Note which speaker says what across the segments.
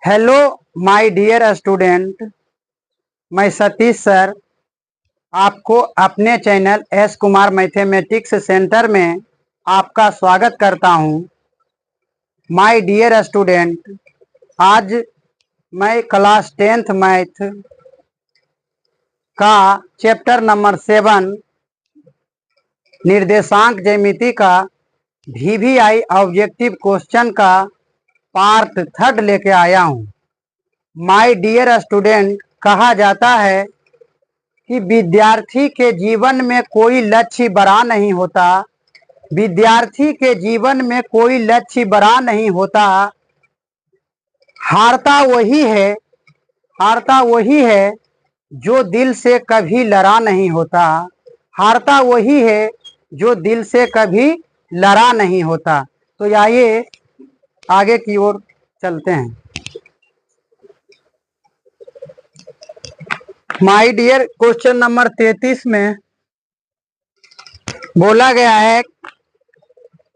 Speaker 1: Hello my dear student, मैं Satish sir आपको अपने channel S Kumar mathematics centre में आपका स्वागत करता हूं। माय डियर स्टूडेंट, आज मैं क्लास 10th मैथ का चैप्टर नंबर 7 निर्देशांक ज्यामिति का VVI ऑब्जेक्टिव क्वेश्चन का पार्ट 3 लेके आया हूं। माय डियर स्टूडेंट, कहा जाता है कि विद्यार्थी के जीवन में कोई लक्ष्य बड़ा नहीं होता। विद्यार्थी के जीवन में कोई लक्ष्य बड़ा नहीं होता। हारता वही है जो दिल से कभी लड़ा नहीं होता। हारता वही है जो दिल से कभी लड़ा नहीं होता। तो आइए आगे की ओर चलते हैं। माय डियर, क्वेश्चन नंबर 33 में बोला गया है,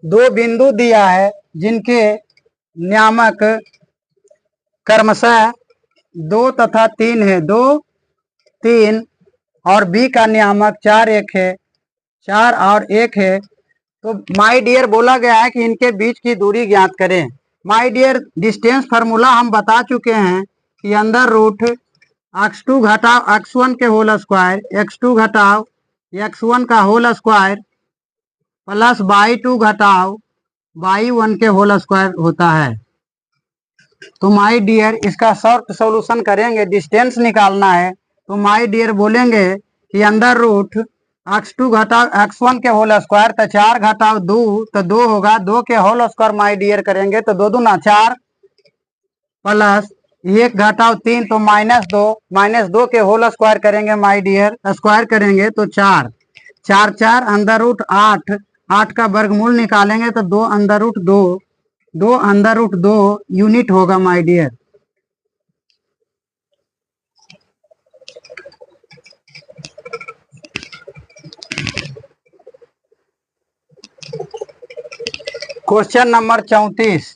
Speaker 1: दो बिंदु दिया है जिनके नियामक क्रमशः 2 तथा 3 है। 2, 3 और बी का नियामक 4, 1 है। 4 और 1 है। तो माय डियर बोला गया है कि इनके बीच की दूरी ज्ञात करें। माय डियर, डिस्टेंस फार्मूला हम बता चुके हैं कि अंडर रूट x2 घटाओ x1 के होल स्क्वायर, x2 घटाओ x1 का होल स्क्वायर प्लस y2 घटाओ y1 के होल स्क्वायर होता है। तो माय डियर, इसका शॉर्ट सॉल्यूशन करेंगे, डिस्टेंस निकालना है। तो माय डियर बोलेंगे कि अंडर रूट x2 घटाओ x1 के होल स्क्वायर, तो 4 घटाओ 2 तो 2 होगा। 2 के होल स्क्वायर माय डियर करेंगे तो 2 दूना 4 प्लस 1 घटाओ 3 तो -2। -2 के होल स्क्वायर करेंगे माय डियर, स्क्वायर करेंगे तो 4। 4 4 अंडर रूट 8। 8 का वर्गमूल निकालेंगे तो 2 under root 2। 2 under root 2 unit होगा my dear. Question number 34।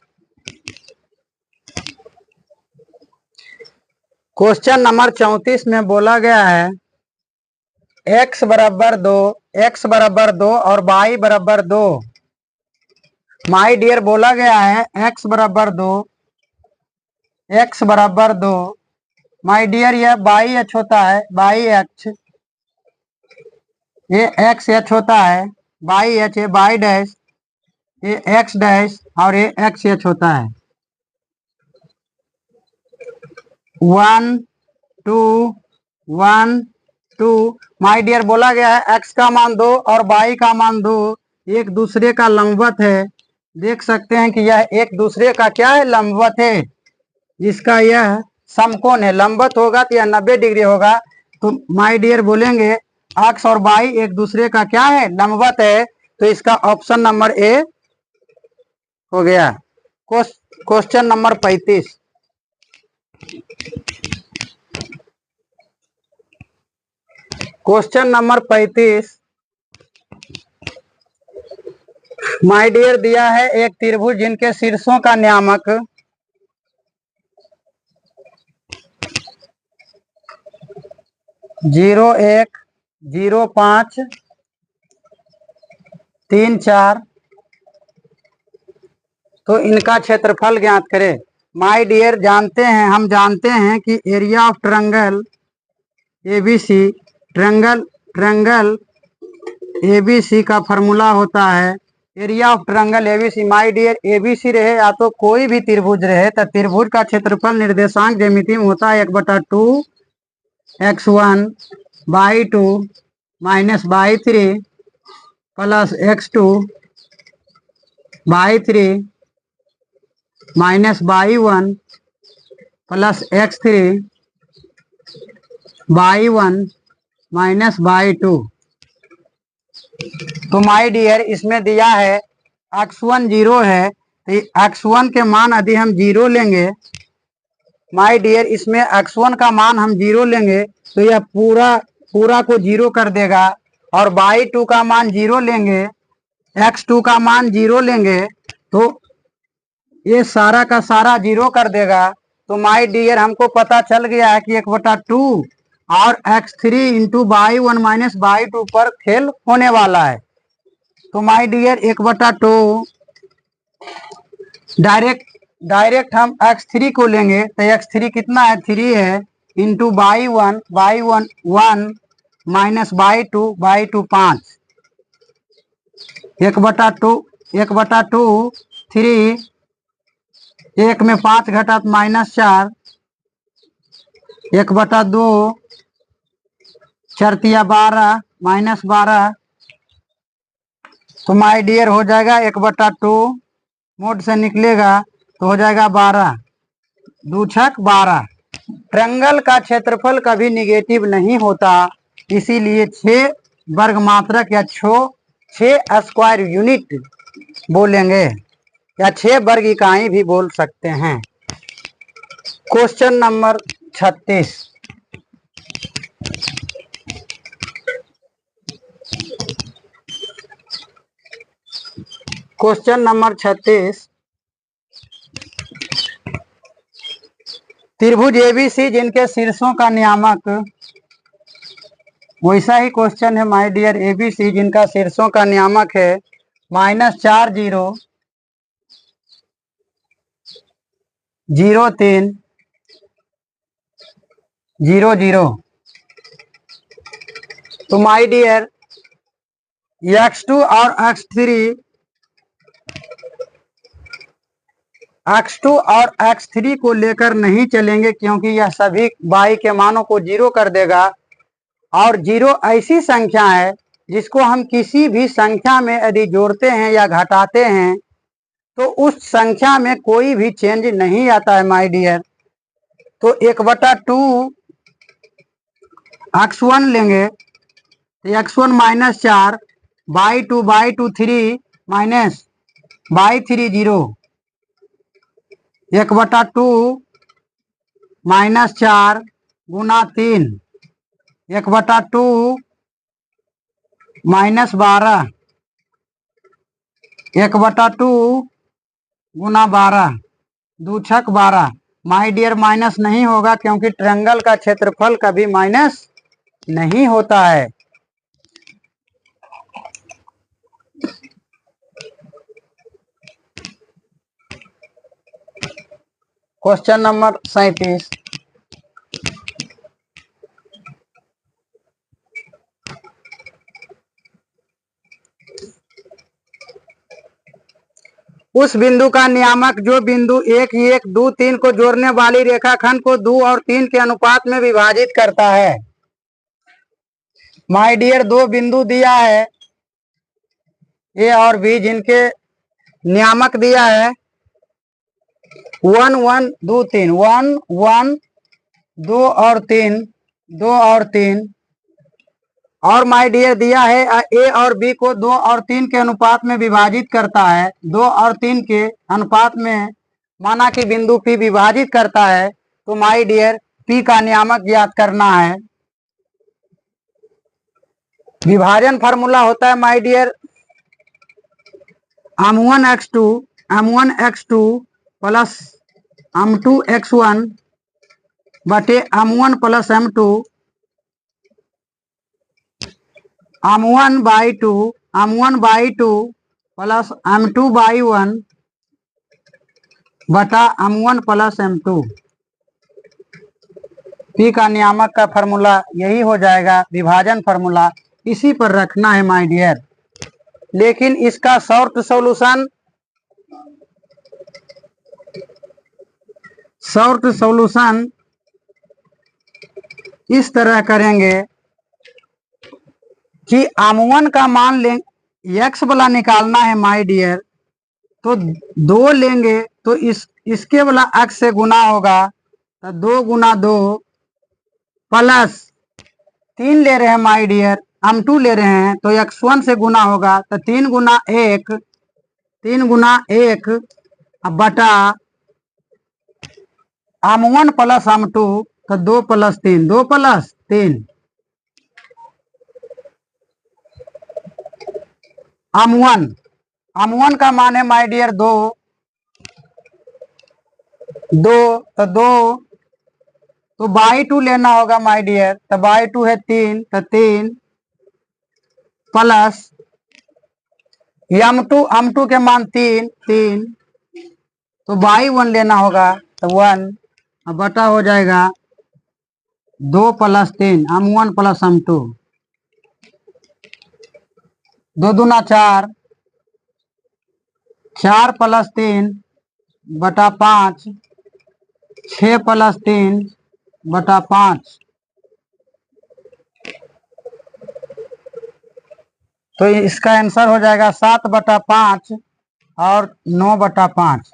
Speaker 1: Question number 34 में बोला गया है x बराबर 2, x बराबर 2 और y बराबर 2। माय डियर बोला गया है x बराबर 2, x बराबर 2। माय डियर यह बाई एच होता है, बाई एच, ये एक्स एच होता है, बाई एच, ये बाई डैश, ये एक्स डैश और ये एक्स एच होता है। 1 2 1 2। माय डियर बोला गया है x का मान 2 और y का मान 2 एक दूसरे का लंबवत है। देख सकते हैं कि यह एक दूसरे का क्या है, लंबवत है। इसका यह समकोण है, लंबवत होगा तो यह 90 डिग्री होगा। तो माय डियर बोलेंगे x और y एक दूसरे का क्या है, लंबवत है। तो इसका ऑप्शन नंबर ए हो गया। Question number 35। Question number 35 my dear दिया है एक त्रिभुज जिनके शीर्षों का नियामक 0 1 0 5 3 4। तो इनका क्षेत्रफल ज्ञात करें। माय डियर हम जानते हैं कि area of triangle ABC, triangle ABC का फॉर्मूला होता है area of triangle ABC. My dear, ABC रहे या तो कोई भी त्रिभुज रहे तो त्रिभुज का क्षेत्रफल निर्देशांक ज्यामिति में होता है 1/2 x1 y2 minus y3 plus x2 y3 minus y1 plus x3 y1 minus y2। तो माय डियर इसमें दिया है x1 0 है, तो x1 के मान यदि हम 0 लेंगे, माय डियर इसमें x1 का मान हम 0 लेंगे तो यह पूरा को 0 कर देगा। और y2 का मान 0 लेंगे, x2 का मान 0 लेंगे तो ये सारा का सारा 0 कर देगा। तो माय डियर हमको पता चल गया है कि 1/2 और x3 into by 1 minus by 2 पर खेल होने वाला है। तो माय डियर 1/2 डायरेक्ट हम x3 को लेंगे तो x3 कितना है 3 है इंटू बाई 1 1 माइनस बाई 2 5 1/2 3 1 में 5 घटा -4 1/2 4 12 -12 तो माय डियर हो जाएगा 1/2 मोड से निकलेगा तो हो जाएगा 12 2 छक 12। ट्रायंगल का क्षेत्रफल कभी निगेटिव नहीं होता, इसीलिए 6 वर्ग मात्रक या 6 स्क्वायर यूनिट बोलेंगे या 6 वर्ग इकाई भी बोल सकते हैं। Question number 36। क्वेश्चन नंबर 36, त्रिभुज एबीसी जिनके शीर्षों का नियामक, वैसा ही क्वेश्चन है माय डियर, एबीसी जिनका शीर्षों का नियामक है -4 0 0 3 0 0। तो माय डियर x2 और x3 को लेकर नहीं चलेंगे, क्योंकि यह सभी y के मानों को 0 कर देगा। और 0 ऐसी संख्या है जिसको हम किसी भी संख्या में यदि जोड़ते हैं या घटाते हैं तो उस संख्या में कोई भी चेंज नहीं आता है माय डियर। तो 1/2 x1 लेंगे तो x1 -4 बाई 2 3 माइनस बाई 3 0 1/2 -4 गुना 3 1/2 -12 1/2 गुना 12 2 छक 12। माय डियर माइनस नहीं होगा, क्योंकि ट्रायंगल का क्षेत्रफल कभी माइनस नहीं होता है। क्वेश्चन नंबर 37, उस बिंदु का नियामक जो बिंदु 1 1 2 3 को जोड़ने वाली रेखाखंड को 2 और 3 के अनुपात में विभाजित करता है। माय डियर दो बिंदु दिया है ए और बी, जिनके नियामक दिया है 1 1 2 3 1 1 2 और 3 2 और 3। और माय डियर दिया है ए और बी को 2 और 3 के अनुपात में विभाजित करता है। 2 और 3 के अनुपात में माना कि बिंदु पी विभाजित करता है। तो माय डियर पी का नियामक ज्ञात करना है। विभाजन फार्मूला होता है my dear m1x2 plus m2x1 बटे m1 plus m2 m1/2 plus m2/1 बटा m1 प्लस m2। पी का नियामक का फार्मूला यही हो जाएगा, विभाजन फार्मूला इसी पर रखना है माय डियर। लेकिन इसका शॉर्ट सॉल्यूशन इस तरह करेंगे कि m1 का मान लें, x वाला निकालना है माय डियर, तो 2 लेंगे तो इसके वाला x से गुना होगा, तो 2 गुना 2 प्लस 3 ले रहे हैं माय डियर, m2 ले रहे हैं तो x1 से गुना होगा, तो 3 गुना 1 बटा m1 प्लस m2, तो 2 प्लस 3 2 प्लस 3 m1 का मान है माय डियर 2 2 तो 2 तो बाई 2 लेना होगा माय डियर। तो बाई 2 है 3 तो 3 प्लस m2 के मान 3 3 तो बाई 1 लेना होगा तो 1 अब बटा हो जाएगा 2 प्लस 3 m1 प्लस m2 2 दूना 4 4 प्लस 3 बटा 5 6 प्लस 3 बटा 5 तो इसका आंसर हो जाएगा 7 बटा 5 और 9 बटा 5।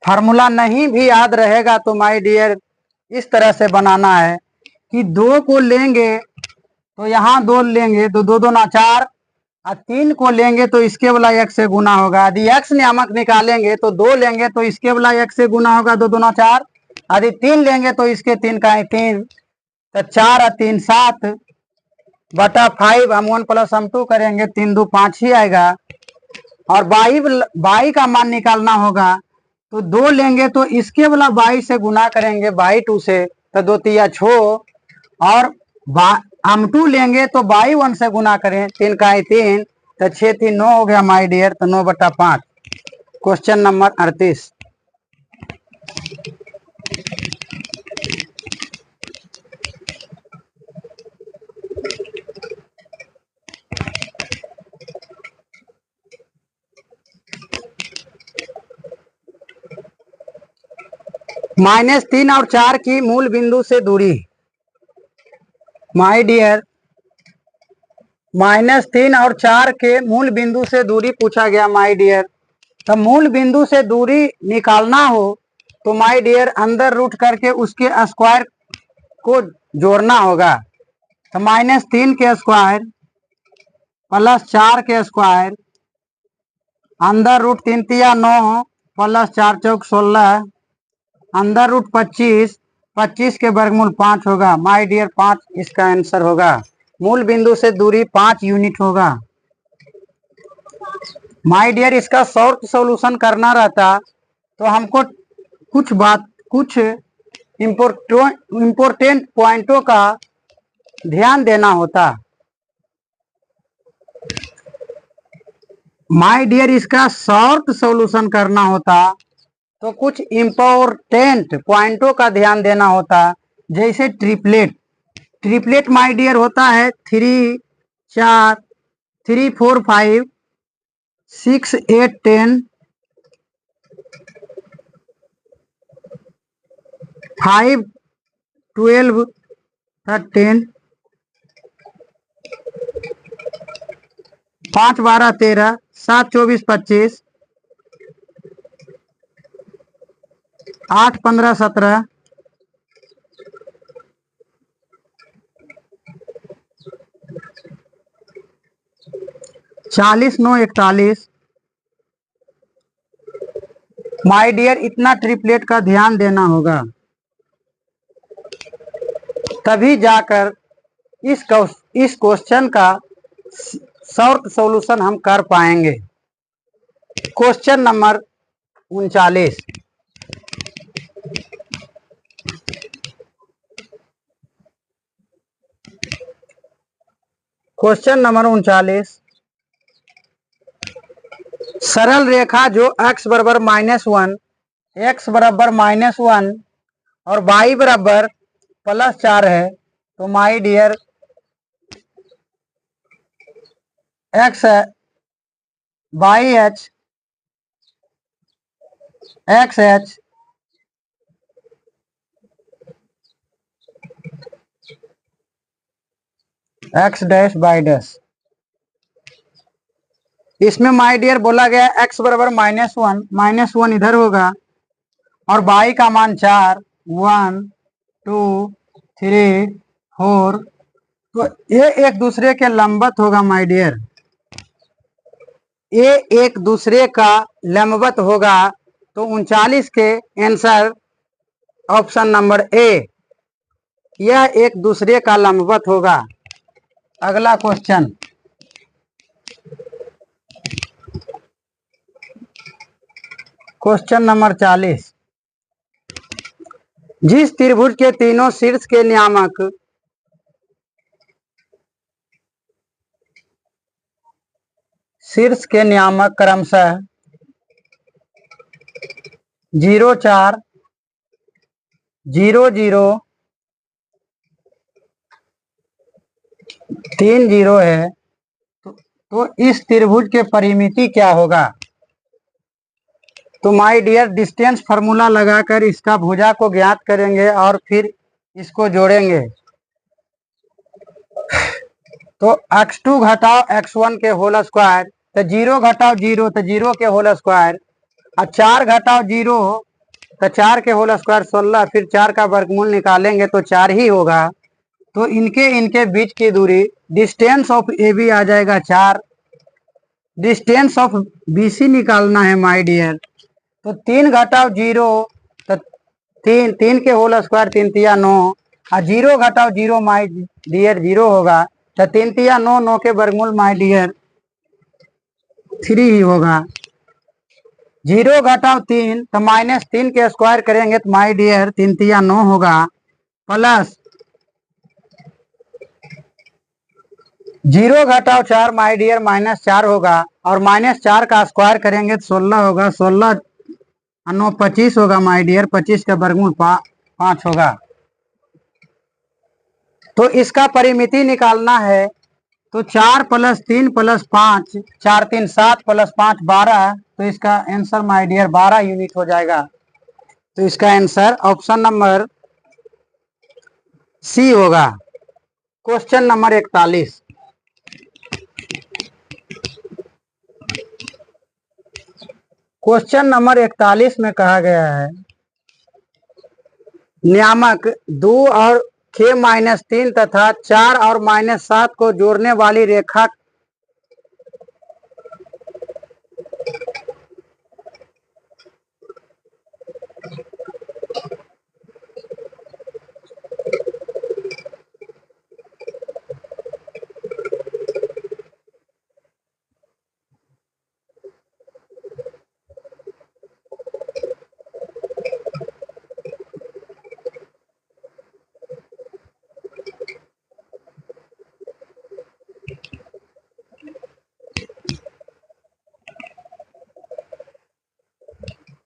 Speaker 1: फार्मूला नहीं भी याद रहेगा तो माय डियर इस तरह से बनाना है कि 2 को लेंगे तो यहाँ 2 लेंगे तो 2 दूना 4 और 3 को लेंगे तो इसके वाला 1 से गुना होगा। यदि x नियामक निकालेंगे तो 2 लेंगे तो इसके वाला 1 से गुना होगा 2 दूना 4। यदि 3 लेंगे तो इसके 3 का 3 तो 4 और 3 7 बटा 5 हम 1 प्लस हम 2 करेंगे 3 2 5 ही आएगा। और बाई का मान निकालना होगा तो 2 लेंगे तो इसके वाला बाई से गुना करेंगे बाई 2 से तो 2 तिया 6 और हम 2 लेंगे तो बाई 1 से गुना करें 3 का 3 तो 6 3 9 हो गया माय डियर तो 9 बटा 5। Question number 38। -3 और 4 की मूल बिंदु से दूरी माय डियर -3 और 4 के मूल बिंदु से दूरी पूछा गया माय डियर। तो मूल बिंदु से दूरी निकालना हो तो माय डियर अंदर रूट करके उसके स्क्वायर को जोड़ना होगा। तो -3 के स्क्वायर प्लस 4 के स्क्वायर अंदर रूट 3 तिया 9 प्लस 4 चौक 16 अंदर रूट 25 25 के वर्गमूल 5 होगा माय डियर 5 इसका आंसर होगा। मूल बिंदु से दूरी 5 यूनिट होगा माय डियर। इसका शॉर्ट सॉल्यूशन करना रहता तो हमको कुछ इम्पोर्टेंट पॉइंटों का ध्यान देना होता माय डियर। इसका शॉर्ट सॉल्यूशन करना होता तो कुछ इम्पोर्टेंट पॉइंटों का ध्यान देना होता जैसे ट्रिपलेट माय डियर होता है 3 4 3 4 5 6 8 10 5 12 13 5 12 13 7 24 25 8 15 17 40 9 41 माय डियर इतना ट्रिपलेट का ध्यान देना होगा तभी जाकर इस क्वेश्चन का शॉर्ट सॉल्यूशन हम कर पाएंगे। Question number 39। Question number 39। सरल रेखा जो x बराबर -1 x बराबर -1 और y बराबर +4 है तो my dear x by H X H X dash by dash इसमें माय डियर बोला गया x बराबर -1 इधर होगा और बाई का मान 4 1 2 3 4 तो ये एक दूसरे के लंबवत होगा माय डियर। ये एक दूसरे का लंबवत होगा तो 39 के आंसर ऑप्शन नंबर ए यह एक दूसरे का लंबवत होगा। अगला क्वेश्चन क्वेश्चन नंबर 40। जिस त्रिभुज के तीनों शीर्ष के नियामक क्रमशः 0 4 0 0 3 0 है, तो इस त्रिभुज के परिमिति क्या होगा? तो माय डियर डिस्टेंस फार्मूला लगाकर इसका भुजा को ज्ञात करेंगे और फिर इसको जोड़ेंगे। तो x2 घटाओ x1 के होल स्क्वायर, तो 0 घटाओ 0 तो 0 के होल स्क्वायर, और 4 घटाओ 0 तो 4 के होल स्क्वायर 16, फिर 4 का वर्गमूल निकालेंगे तो 4 ही होगा। तो इनके बीच की दूरी डिस्टेंस ऑफ ए बी आ जाएगा 4। डिस्टेंस ऑफ बी सी निकालना है माय डियर। तो 3 घटाओ 0 तो 3 के होल स्क्वायर 3 तिया 9, और 0 घटाओ 0 माय डियर 0 होगा। तो 3 तिया 9, 9 के वर्गमूल माय डियर 3 ही होगा। 0 घटाओ 3 तो -3 के स्क्वायर करेंगे तो माय डियर 3 तिया 9 होगा, प्लस 0 घटाओ 4 माय डियर -4 होगा, और -4 का स्क्वायर करेंगे तो 16 होगा। 16 9 25 होगा माय डियर, 25 का वर्गमूल 5 होगा। तो इसका परिमिति निकालना है। तो 4 + 3 + 5, 4 3 7 + 5 12, तो इसका आंसर माय डियर 12 यूनिट हो जाएगा। तो इसका आंसर ऑप्शन नंबर सी होगा। Question number 41। क्वेश्चन नंबर 41 में कहा गया है नियामक 2 और k-3 तथा 4 और -7 को जोड़ने वाली रेखा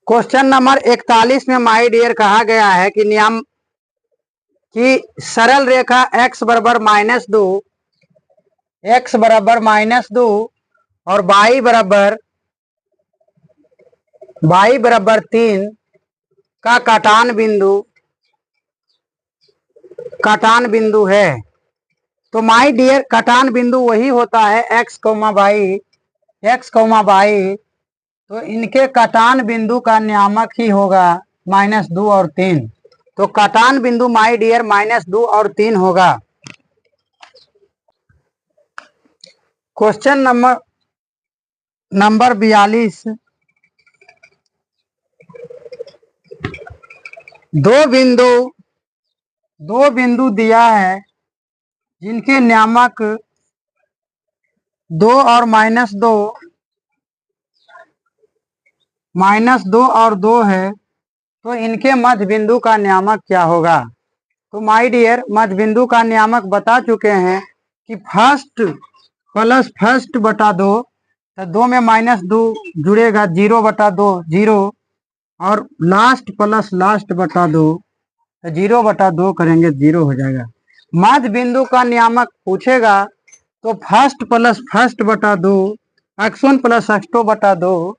Speaker 1: क्वेश्चन नंबर 41 में माय डियर कहा गया है कि नियम की सरल रेखा x बराबर -2, x बराबर -2 और y बराबर 3 का काटान बिंदु है। तो माय डियर काटान बिंदु वही होता है x, y, तो इनके काटान बिंदु का नियामक ही होगा -2 और 3। तो काटान बिंदु माय डियर -2 और 3 होगा। Question number 42। दो बिंदु दिया है जिनके नियामक 2 और -2 और 2 है, तो इनके मध्य बिंदु का नियामक क्या होगा? तो माय डियर मध्य बिंदु का नियामक बता चुके हैं कि फर्स्ट प्लस फर्स्ट बटा 2, तो 2 में -2 जुड़ेगा, 0/2 0, और लास्ट प्लस लास्ट बटा 2, तो 0/2 करेंगे 0 हो जाएगा। मध्य बिंदु का नियामक पूछेगा तो फर्स्ट प्लस फर्स्ट बटा 2, x1 + x2 बटा 2,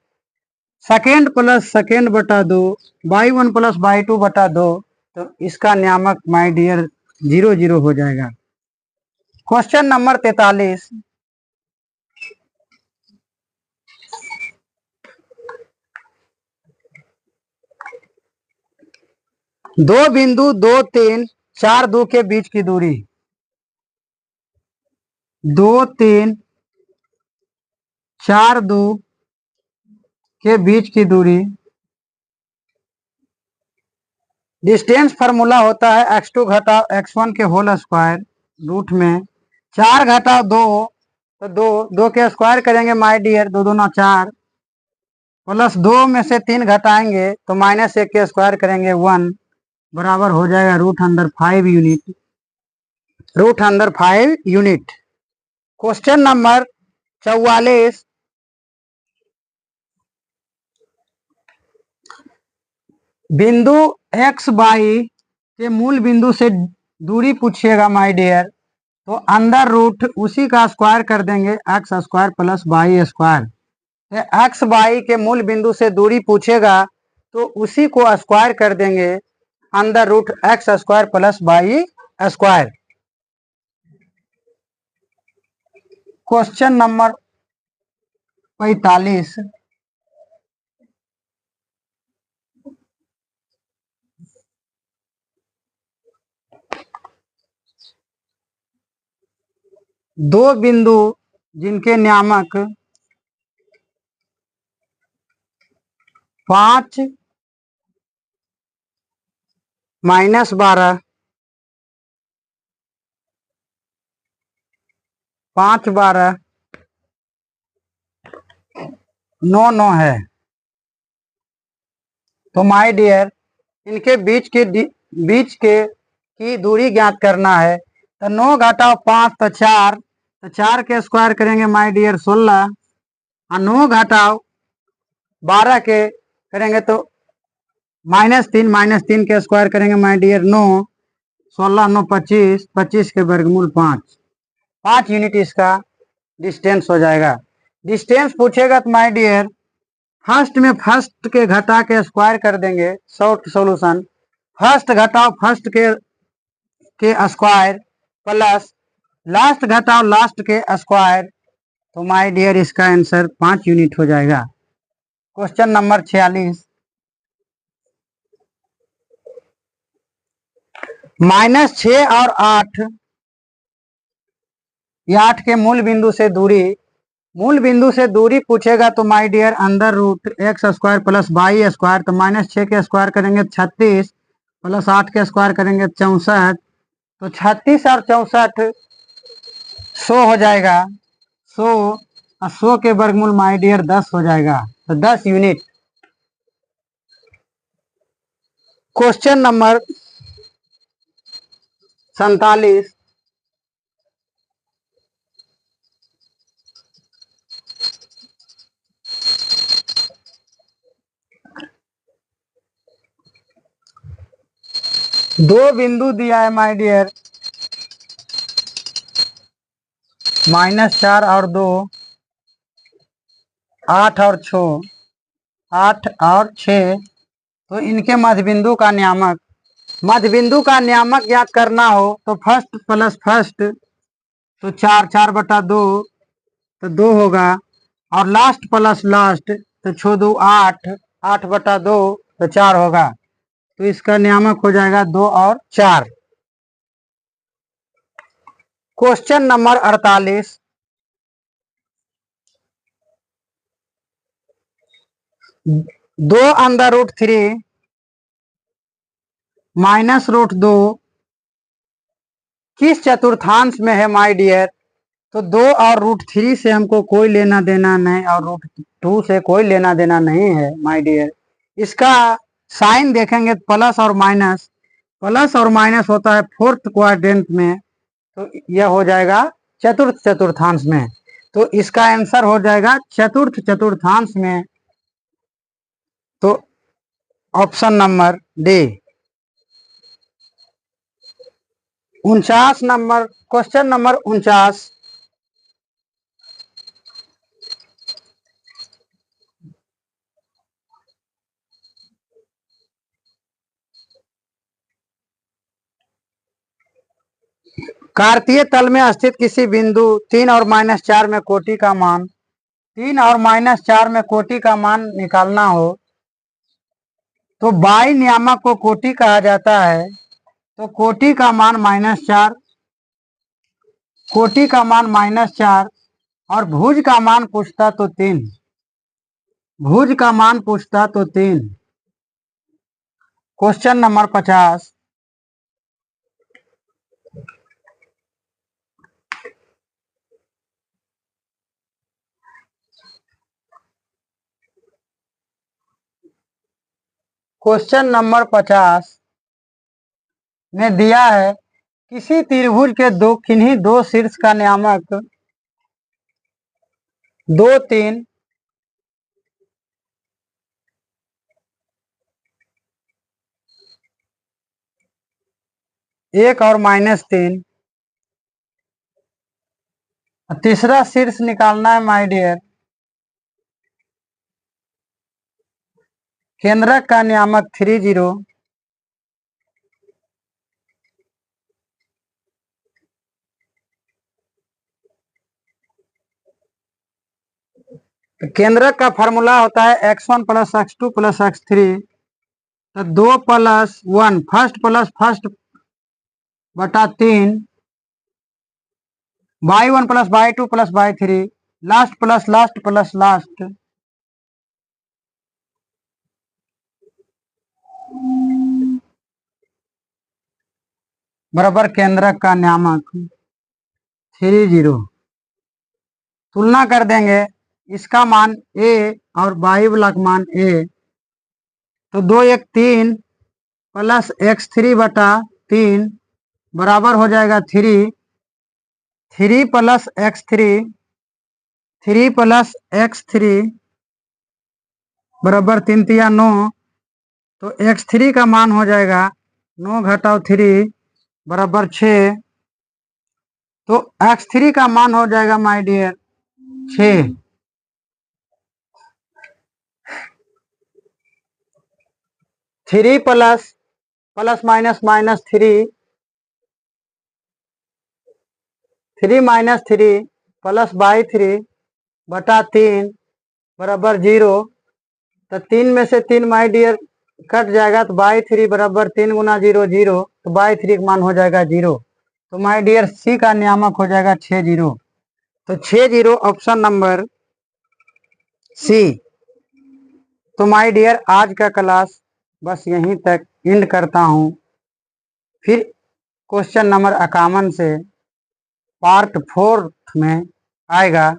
Speaker 1: सेकेंड प्लस सेकेंड बटा 2, y1 + y2 बटा 2, तो इसका नियामक माय डियर 0 0 हो जाएगा। Question number 43। दो बिंदु 2 3 4 2 के बीच की दूरी 2 3 4 2 के बीच की दूरी डिस्टेंस फार्मूला होता है x2 घटाओ x1 के होल स्क्वायर रूट में 4 घटाओ 2, तो 2 के स्क्वायर करेंगे माय डियर, 2 दूना 4, प्लस 2 में से 3 घटाएंगे तो -1 के स्क्वायर करेंगे 1, बराबर हो जाएगा √5 यूनिट। √5 यूनिट। Question number 44। बिंदु एक्स वाई के मूल बिंदु से दूरी पूछिएगा माय डियर। तो अंदर रूट उसी का स्क्वायर कर देंगे, X square plus Y square. X Y के मूल बिंदु से दूरी पूछेगा तो उसी को स्क्वायर कर देंगे, अंदर root X square plus Y square. Question number 45। दो बिंदु जिनके नियामक 5 -12, 5 12 9 9 है। तो माय डियर इनके बीच के की दूरी ज्ञात करना है। तो 9 घटाओ 5 तो 4, तो 4 के स्क्वायर करेंगे माय डियर 16, और 9 घटाओ 12 के करेंगे तो -3 के स्क्वायर करेंगे माय डियर 9, 16 9 25, 25 के वर्गमूल 5 यूनिट इसका डिस्टेंस हो जाएगा। डिस्टेंस पूछेगा तो माय डियर फर्स्ट में फर्स्ट के घटा के स्क्वायर कर देंगे, शॉर्ट सॉल्यूशन। फर्स्ट घटाओ फर्स्ट के स्क्वायर प्लस लास्ट घटाओ लास्ट के स्क्वायर। तो माय डियर इसका आंसर 5 यूनिट हो जाएगा। Question number 46। -6 और 8, ये 8 के मूल बिंदु से दूरी पूछेगा तो माय डियर अंदर root X square plus Y square. तो -6 के स्क्वायर करेंगे 36, प्लस 8 के स्क्वायर करेंगे 64। तो 36 और 64 100 हो जाएगा। 100 और 100 के वर्गमूल माय डियर 10 हो जाएगा, तो 10 यूनिट। Question number 47। दो बिंदु दिया है माय डियर, -4 और 2, 8 और 6, 8 और 6। तो इनके मध्य बिंदु का नियामक ज्ञात करना हो तो फर्स्ट प्लस फर्स्ट, तो 4 4 बटा 2, तो 2 होगा। और लास्ट प्लस लास्ट, तो 6 2 8, 8 बटा 2, तो 4 होगा। तो इसका नियामक हो जाएगा 2 और 4। Question number 48। दो अंदर रूट 3 -√2 किस चतुर्थांश में है माय डियर। तो 2 और √3 से हमको कोई लेना देना नहीं, और √2 से कोई लेना देना नहीं है माय डियर। इसका साइन देखेंगे प्लस और माइनस, प्लस और माइनस होता है फोर्थ क्वाड्रेंट में, तो यह हो जाएगा चतुर्थ चतुर्थांश में। तो इसका आंसर हो जाएगा चतुर्थ चतुर्थांश में। तो option number D. 49 number, question number 49। कार्तीय तल में स्थित किसी बिंदु 3 और -4 में कोटि का मान, 3 और -4 में कोटि का मान निकालना हो तो बाई नियामक को कोटि कहा जाता है। तो कोटि का मान -4, कोटि का मान -4, और भुज का मान पूछता तो 3, भुज का मान पूछता तो 3। Question number 50। Question number 50। में दिया है किसी त्रिभुज के किन्हीं दो शीर्ष का नियामक 2, 3, 1 और -3। तीसरा शीर्ष निकालना है माय डियर। केंद्रक का नियामक 3, 0। तो केंद्रक का फॉर्मूला होता है x1 + x2 + x3। तो 2 + 1 फर्स्ट प्लस फर्स्ट बटा 3, y1 + y2 + y3, last plus last plus last बराबर केंद्रक का नियामक 3, 0। तुलना कर देंगे इसका मान a और y वाला का मान a। तो 2, 1, 3 + x3 बटा 3 बराबर हो जाएगा 3। 3 + x3, 3 + x3 बराबर 3, 3 9। तो x3 का मान हो जाएगा 9 घटाओ 3 बराबर 6। तो x3 का मान हो जाएगा my dear 6। 3 plus minus minus 3, 3 - 3 plus by 3 बटा 3 बराबर 0। तो 3 में से 3 माय डियर कट जाएगा। तो बाई 3 बराबर 3 × 0 0। तो बाई 3 का मान हो जाएगा 0। तो माय डियर सी का नियामक हो जाएगा 6, 0। तो 6, 0 ऑप्शन नंबर सी। तो माय डियर आज का क्लास बस यहीं तक एंड करता हूँ। फिर क्वेश्चन नंबर 51 से पार्ट 4 में आएगा।